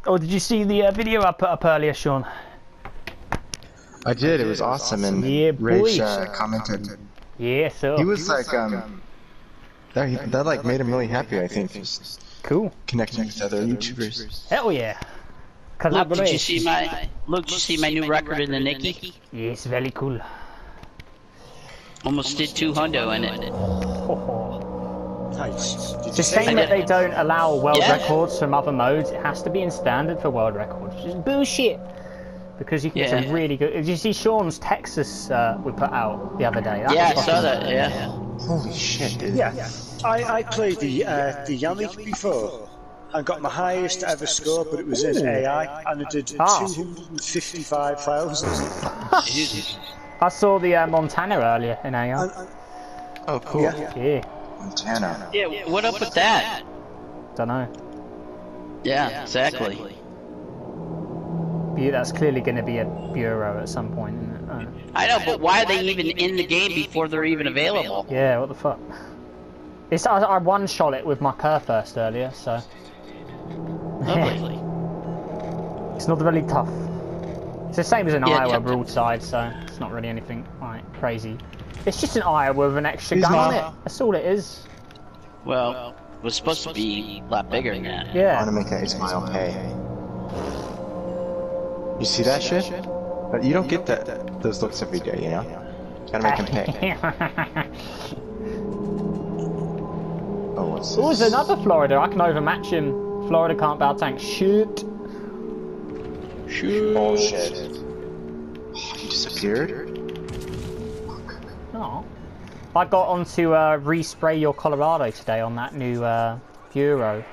Oh, did you see the video I put up earlier, Sean? I did. It was awesome, and yeah, Rage commented. Yeah, so He was like, that like made him really happy. I think. Just cool. Connecting with other YouTubers. Hell yeah. Look, did you see my new record in the Nikki? Yes, very cool. Almost did 200 in it. Nice. It's a shame that they don't allow world records from other modes. It has to be in standard for world records, which is bullshit. Because you can get some really good. Did you see Sean's Texas we put out the other day? I saw that. Yeah. Holy shit, dude. Yeah, I played the Yannick before. I got my highest ever score, but it was in AI, and it did 255,000. I saw the Montana earlier in AI. Oh, cool. Yeah. Montana. Yeah, what up with that? Don't know. Yeah, exactly. Yeah, that's clearly going to be a bureau at some point, isn't it? I know, but why are they even in the game before they're even available? Yeah, what the fuck? I one-shot it with my Kerfurst earlier, so... Lovely. It's not really tough. It's the same as an Iowa broadside, so it's not really anything like crazy. It's just an Iowa with an extra gun on it. That's all it is. Well, it was supposed to be a lot bigger than that. Yeah. I want to make that 8 mile pay. You see that shit? But you don't get those looks every day, you know? Gotta make them pay. Oh, what's this? Oh, there's another Florida. I can overmatch him. Florida can't bow tank. Shoot. Shoot. Oh, shit. He disappeared? Oh. I got onto respray your Colorado today on that new Bureau.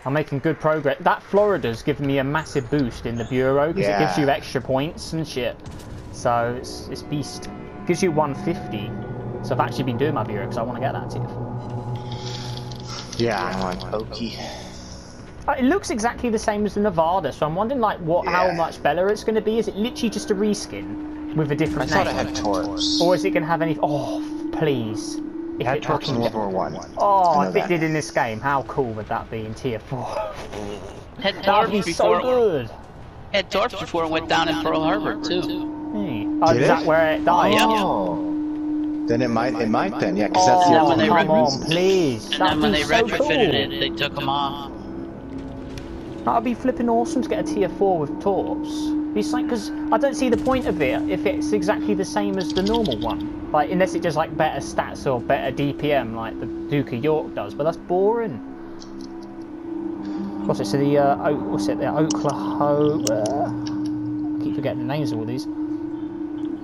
I'm making good progress. That Florida's given me a massive boost in the Bureau because it gives you extra points and shit. So it's beast. Gives you 150. So I've actually been doing my Bureau because I want to get that tier 4. Yeah, I want Pokey. It looks exactly the same as the Nevada, so I'm wondering like how much better it's going to be. Is it literally just a reskin with a different name? I thought it had Taurus. Or is it going to have any? Oh, please! It had Taurus in World War 1. Oh, if it did in this game, how cool would that be in tier 4? That would be so good. Had Taurus before it went down in Pearl Harbor too. Hey. Oh, is that where it died? Oh. Then it might then, yeah, because that's the other come on, please. And then when they retrofitted it, they took them off. That would be flipping awesome to get a tier 4 with Torps. It's like, because I don't see the point of it if it's exactly the same as the normal one. Like, unless it does like better stats or better DPM like the Duke of York does, but that's boring. What's it? So the the Oklahoma. I keep forgetting the names of all these.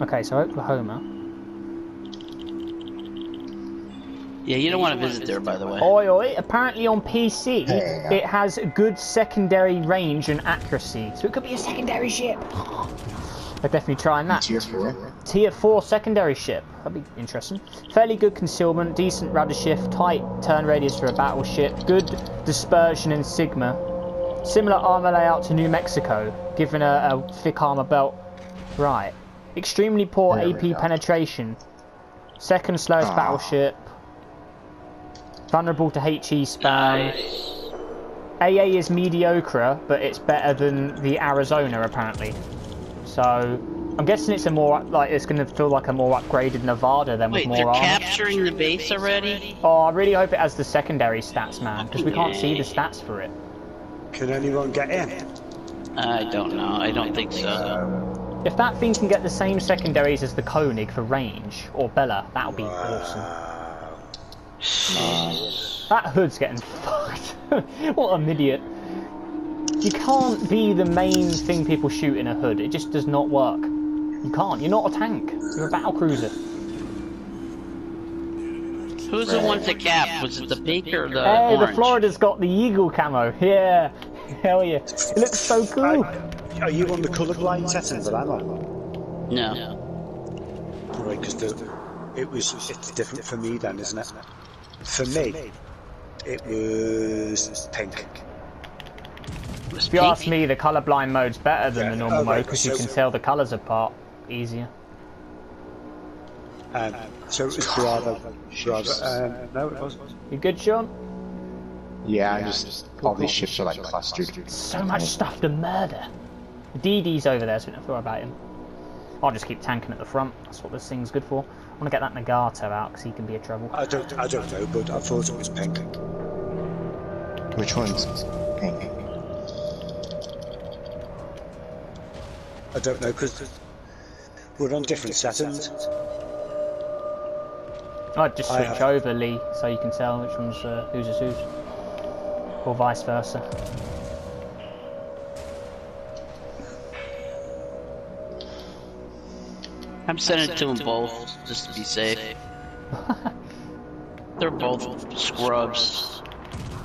Okay, so Oklahoma. Yeah, you don't want to visit there, by the way. Oi, apparently on PC, it has good secondary range and accuracy. So it could be a secondary ship. They're definitely trying that. Tier 4? Tier 4 secondary ship. That'd be interesting. Fairly good concealment, decent rudder shift, tight turn radius for a battleship, good dispersion in Sigma. Similar armor layout to New Mexico, given a thick armor belt. Right. Extremely poor AP penetration. Second slowest battleship. Vulnerable to HE spam. AA is mediocre, but it's better than the Arizona apparently. So I'm guessing it's a more it's going to feel like a more upgraded Nevada than with more armor. Wait, they're capturing the base already? Oh, I really hope it has the secondary stats, man, because we can't see the stats for it. Can anyone get in? I don't know. I don't think so. If that thing can get the same secondaries as the Koenig for range or Bella, that would be awesome. That hood's getting fucked. What an idiot. You can't be the main thing people shoot in a hood. It just does not work. You can't. You're not a tank. You're a battle cruiser. Who's the one to cap? Was it the pink or the orange? The Florida's got the eagle camo. Yeah. Hell yeah. It looks so cool. Are you on the colourblind settings that I'm on? No. Right, because it's different for me then, isn't it? For me, it was pink. If you ask me, the colourblind mode's better than the normal mode because you can tell the colours apart easier. So it was Bravo. No, it wasn't. You good, Sean? Yeah. Alright. Yeah, I'm just all these ships are like clustered. So much stuff to murder. DD's over there, so we don't have to worry about him. I'll just keep tanking at the front. That's what this thing's good for. I want to get that Nagato out because he can be a trouble. I don't know, but I thought it was pink. Which one's pink? I don't know, because we're on different settings. I'd just switch over, Lee, so you can tell which one's whose is whose. Or vice versa. I'm sending it to them both, just to be safe. They're both scrubs.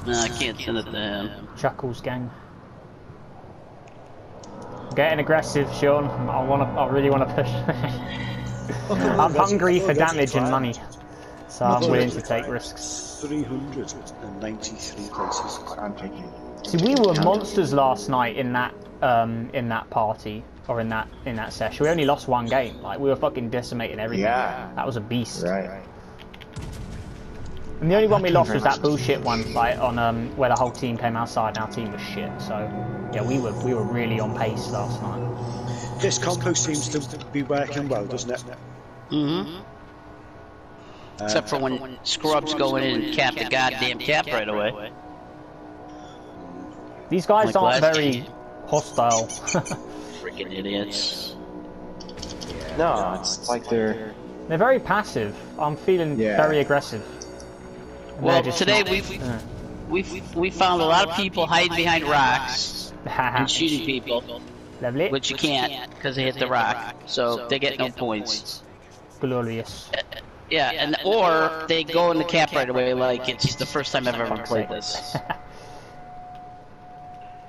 Nah, I can't send it to him. Chuckles gang. Getting aggressive, Sean. I really want to push. I'm hungry for damage and money, so I'm willing to take risks. 393 places. I'm taking. See, we were monsters last night in that party or in that session. We only lost one game. Like we were fucking decimating everything. Yeah. That was a beast. Right. And the only one we lost was that bullshit one, like on where the whole team came outside and our team was shit. So yeah, we were really on pace last night. This compo seems to be working well, doesn't it? Mm-hmm. Except for when scrubs go in and cap the goddamn cap right away. These guys Like aren't last very game. hostile. Freaking idiots. No, it's like they're very passive. I'm feeling very aggressive. And Well, they're just today not- we found a lot of people hiding behind rocks and shooting people, Lovely. which you can't because they hit the rock, so they get no points. Glorious. Yeah, and or they go in the cap right away like it's the first time I've ever played this.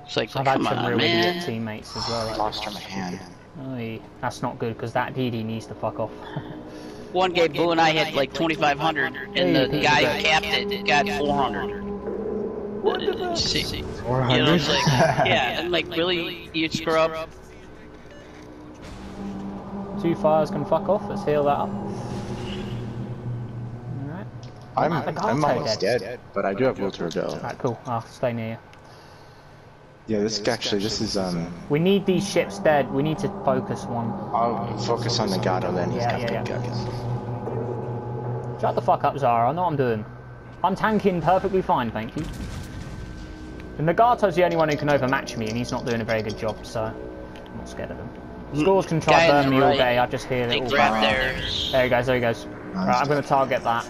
It's like, I've had come some on, real idiot man. teammates as well. Like, lost from my hand. Oy, that's not good because that DD needs to fuck off. One game, Boo and I had like 2,500, and the guy who capped it got 400. What the fuck? See, 400. you know, it's like, yeah, and like really, you scrub. 2 fires can fuck off. Let's heal that up. Alright. I'm Nagato almost dead, but I do have will to rebel. Alright, cool. I'll stay near you. Yeah, this is We need these ships dead. We need to focus one. I'll focus on Nagato then. He's got good guns. Shut the fuck up, Zara. I know what I'm doing. I'm tanking perfectly fine, thank you. And Nagato's the only one who can overmatch me, and he's not doing a very good job, so I'm not scared of him. Scores can try to burn me all day. I just hear it all. There he goes. There he goes. Right, I'm going to target that.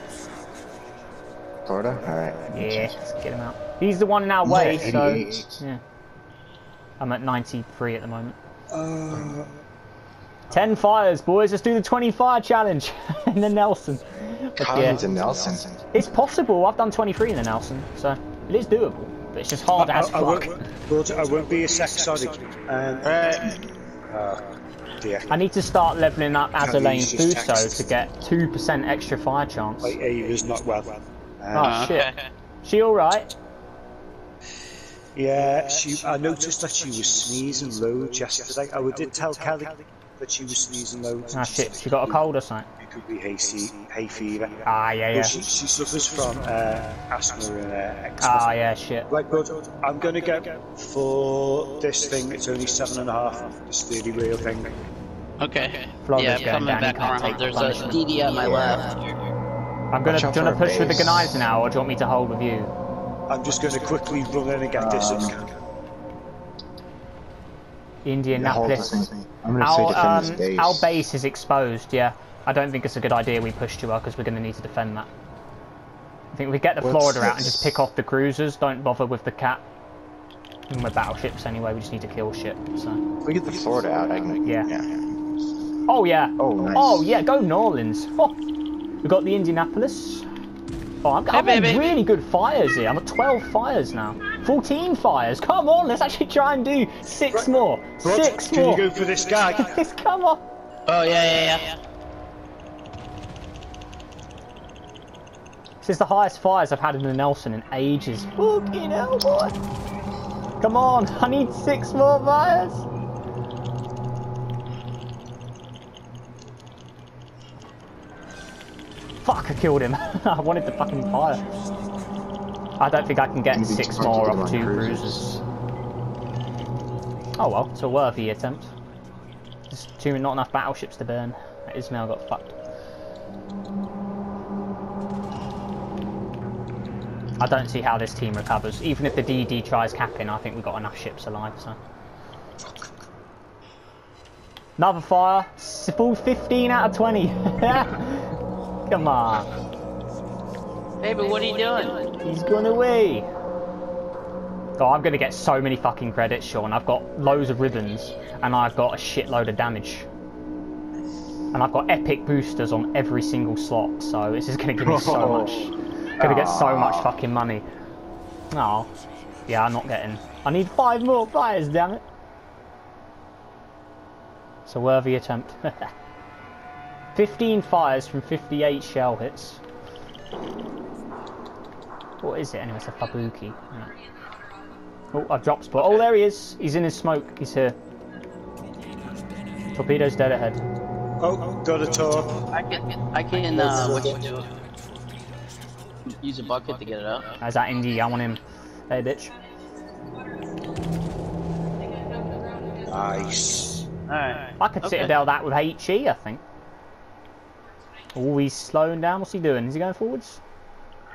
Florida? Alright. Yeah, let's get him out. He's the one in our way, so yeah. I'm at 93 at the moment. 10 fires, boys. Let's do the 20 fire challenge in the Nelson. Collins and Nelson. It's possible. I've done 23 in the Nelson, so it is doable. But it's just hard as fuck. I won't be a sec, sorry. Dear. I need to start leveling up as a lane Fuso to get 2% extra fire chance. My Ava's not well. Oh shit. She alright? Yeah, I noticed that she was sneezing loads yesterday. I did tell Kelly that she was sneezing loads. Ah shit, she got a cold or something? It could be hay fever. Ah yeah. Well, she suffers from asthma and eczema. Ah yeah, shit. Right, but I'm gonna get for this thing. It's only 7.5. This 30 wheel thing. Okay. Florida's Yeah, coming going down, back you can't around. take There's a punishment. DD on my left. I'm gonna, do you want to push with the Gneiss now, or do you want me to hold with you? I'm just gonna quickly run in and get this. Indianapolis. I'm gonna say defend this base. Our base is exposed, yeah. I don't think it's a good idea we push to her, because we're going to need to defend that. I think we get the Florida out and just pick off the cruisers, don't bother with the cap. And we're battleships anyway, we just need to kill shit, so... If we get the Florida out, I can... Yeah. Oh yeah! Oh, nice. Oh yeah, go New Orleans! Oh. We got the Indianapolis. Oh, I'm on really good fires here. I'm at 12 fires now. 14 fires. Come on, let's actually try and do 6 more. 6 more. Can you go for this guy? Come on. Oh yeah. This is the highest fires I've had in the Nelson in ages. Fucking hell, boy. Come on, I need 6 more fires. Fuck, I killed him. I wanted the fucking fire. I don't think I can get Maybe 6 try to more get them off on 2 cruisers. cruisers. Oh well, it's a worthy attempt. Just not enough battleships to burn. Ismail got fucked. I don't see how this team recovers. Even if the DD tries capping, I think we've got enough ships alive, so. Another fire. Full 15 out of 20. Come on. Hey, but what are you doing? He's gone away. Oh, I'm gonna get so many fucking credits, Sean. I've got loads of ribbons, and I've got a shitload of damage. And I've got epic boosters on every single slot, so this is gonna give me so much. Gonna get so much fucking money. Oh, yeah, I'm not getting. I need 5 more fires, damn it. It's a worthy attempt. 15 fires from 58 shell hits. What is it anyway? It's a Fabuki. Yeah. Oh, I've dropped spot. Oh, there he is. He's in his smoke. He's here. Torpedo's dead ahead. Oh, got a torp. I can what you do? Use a bucket to get it out. How's that Indy? I want him. Hey, bitch. Nice. Alright. I could citadel that with HE, I think. Oh, he's slowing down. What's he doing? Is he going forwards?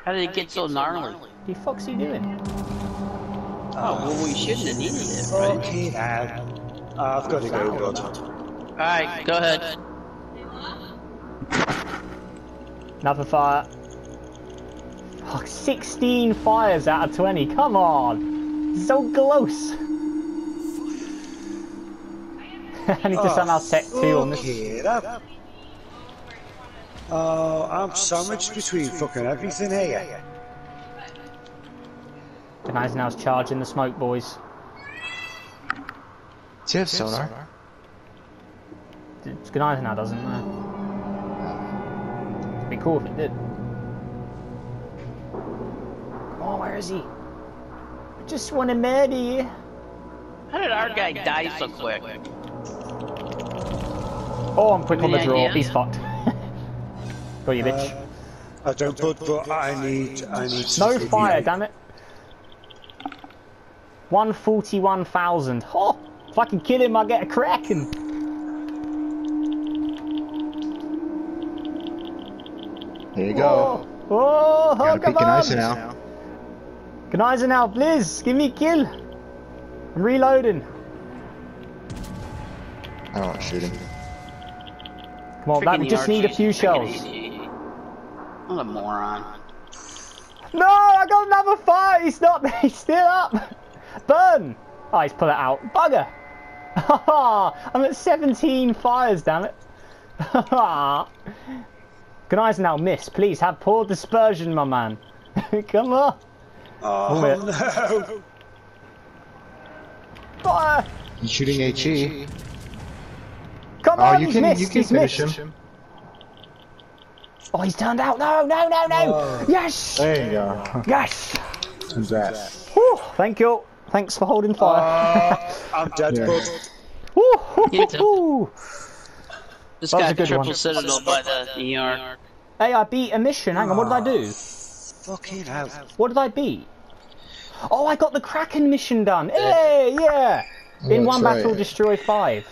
How did it get so gnarly? What the fuck's he doing? Oh, well, we shouldn't have needed it, right? Okay, now. I've got to go, God. Alright, go ahead. Another fire. Oh, 16 fires out of 20. Come on. So close. I need to somehow set 2 on this. Oh, I'm sandwiched between fucking everything here. Eisenhower's charging the smoke, boys. Do you have sonar? Eisenhower doesn't know. It'd be cool if it did. Oh, where is he? I just want to murder you. How did our guy die so quick? Oh, I'm quick on the Any draw. idea? He's fucked. Got you, bitch. I don't put, but I need No fire, damn it. 141,000. Oh, if I can kill him, I get a Kraken. There you go. Oh, Gotta come pick an on. Eisenhower. Eisenhower, please, give me a kill. I'm reloading. I don't want to shoot him. Come on, that, we Freaking just need a Archies, few freaking shells. AG. What a moron. No, I got another fire. He's not. He's still up. Burn. Oh, he's put it out. Bugger. I'm at 17 fires, damn it. Can Eisenhower miss? Please have poor dispersion, my man. Come on. Oh, no. Fire. He's shooting HE. Come Oh, on, you he's can missed. He's finish missed. him. Oh, he's turned out. No, no, no, no. Oh. Yes. There you go. Yes. Who's that? Whew, thank you. Thanks for holding fire. I'm dead, Yeah. bud. Woo, hoo, You hoo, hoo. This That was guy a good triple one. citadel by the New York. Hey, I beat a mission. Hang on, what did I do? Fucking hell. What did I beat? Oh, I got the Kraken mission done. Hey, yeah. In that's one battle, right. destroy 5.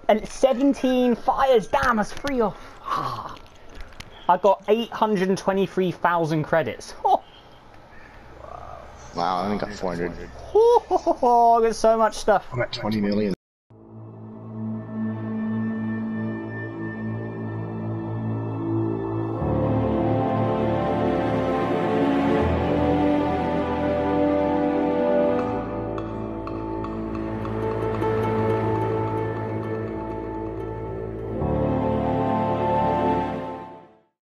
And 17 fires. Damn, that's 3 off. I got 823,000 credits. Oh, Wow, I only got 400. I got so much stuff. I'm at 20 million.